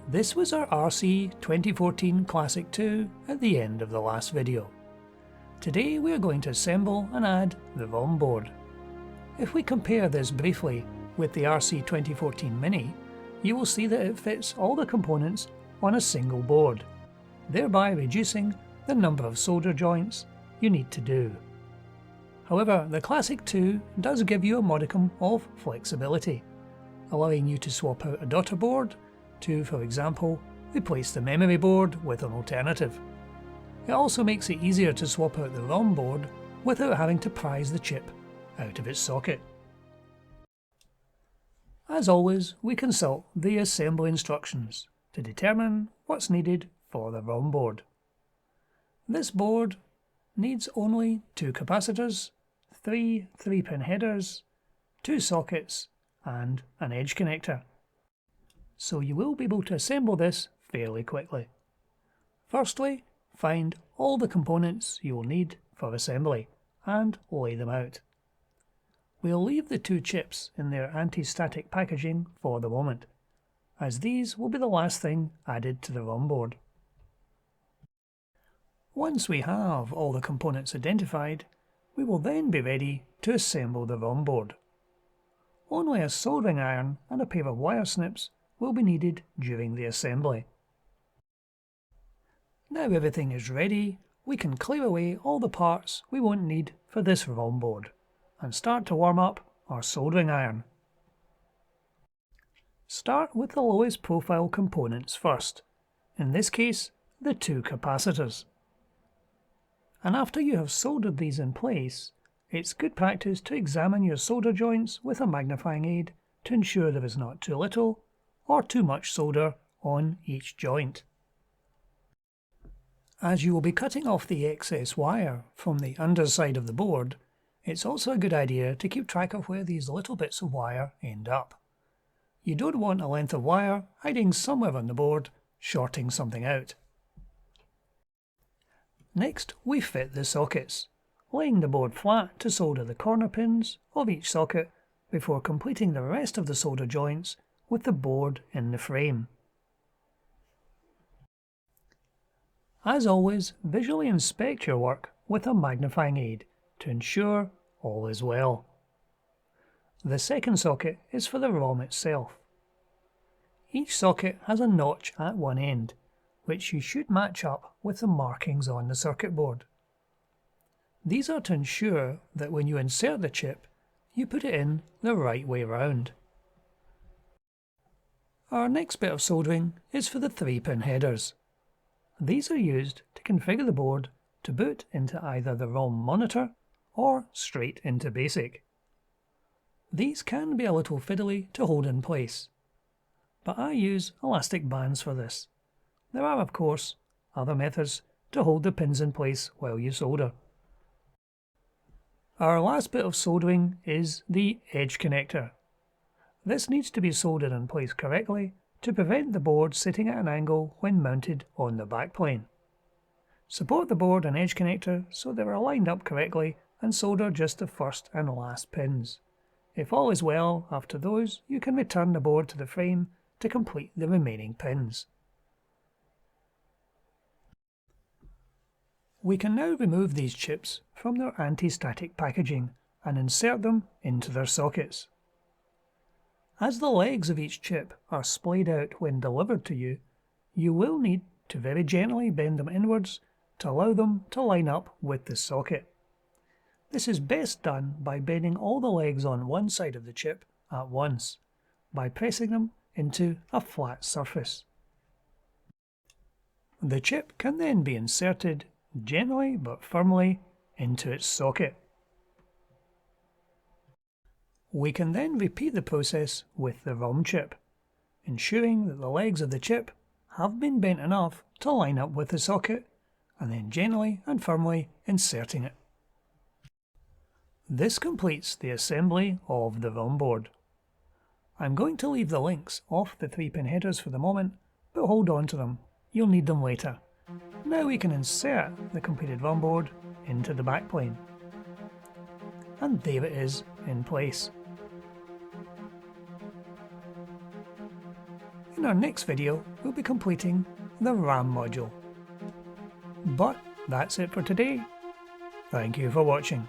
This was our RC 2014 Classic 2 at the end of the last video. Today we are going to assemble and add the ROM board. If we compare this briefly with the RC 2014 Mini, you will see that it fits all the components on a single board, thereby reducing the number of solder joints you need to do. However, the Classic 2 does give you a modicum of flexibility, allowing you to swap out a daughter board to, for example, replace the memory board with an alternative. It also makes it easier to swap out the ROM board without having to prise the chip out of its socket. As always, we consult the assembly instructions to determine what's needed for the ROM board. This board needs only 2 capacitors, 3 3-pin headers, 2 sockets and an edge connector. So you will be able to assemble this fairly quickly. Firstly, find all the components you will need for assembly and lay them out. We'll leave the 2 chips in their anti-static packaging for the moment, as these will be the last thing added to the ROM board. Once we have all the components identified, we will then be ready to assemble the ROM board. Only a soldering iron and a pair of wire snips will be needed during the assembly. Now everything is ready, we can clear away all the parts we won't need for this ROM board and start to warm up our soldering iron. Start with the lowest profile components first, in this case the 2 capacitors. And after you have soldered these in place, it's good practice to examine your solder joints with a magnifying aid to ensure there is not too little or too much solder on each joint. As you will be cutting off the excess wire from the underside of the board, it's also a good idea to keep track of where these little bits of wire end up. You don't want a length of wire hiding somewhere on the board, shorting something out. Next, we fit the sockets, laying the board flat to solder the corner pins of each socket before completing the rest of the solder joints with the board in the frame. As always, visually inspect your work with a magnifying aid to ensure all is well. The second socket is for the ROM itself. Each socket has a notch at one end, which you should match up with the markings on the circuit board. These are to ensure that when you insert the chip, you put it in the right way round. Our next bit of soldering is for the 3-pin headers. These are used to configure the board to boot into either the ROM monitor or straight into BASIC. These can be a little fiddly to hold in place, but I use elastic bands for this. There are, of course, other methods to hold the pins in place while you solder. Our last bit of soldering is the edge connector. This needs to be soldered in place correctly to prevent the board sitting at an angle when mounted on the backplane. Support the board and edge connector so they are lined up correctly and solder just the first and last pins. If all is well after those, you can return the board to the frame to complete the remaining pins. We can now remove these chips from their anti-static packaging and insert them into their sockets. As the legs of each chip are splayed out when delivered to you, you will need to very gently bend them inwards to allow them to line up with the socket. This is best done by bending all the legs on one side of the chip at once, by pressing them into a flat surface. The chip can then be inserted gently but firmly into its socket. We can then repeat the process with the ROM chip, ensuring that the legs of the chip have been bent enough to line up with the socket, and then gently and firmly inserting it. This completes the assembly of the ROM board. I'm going to leave the links off the 3-pin headers for the moment, but hold on to them, you'll need them later. Now we can insert the completed ROM board into the backplane. And there it is in place. In our next video, we'll be completing the RAM module. But that's it for today. Thank you for watching.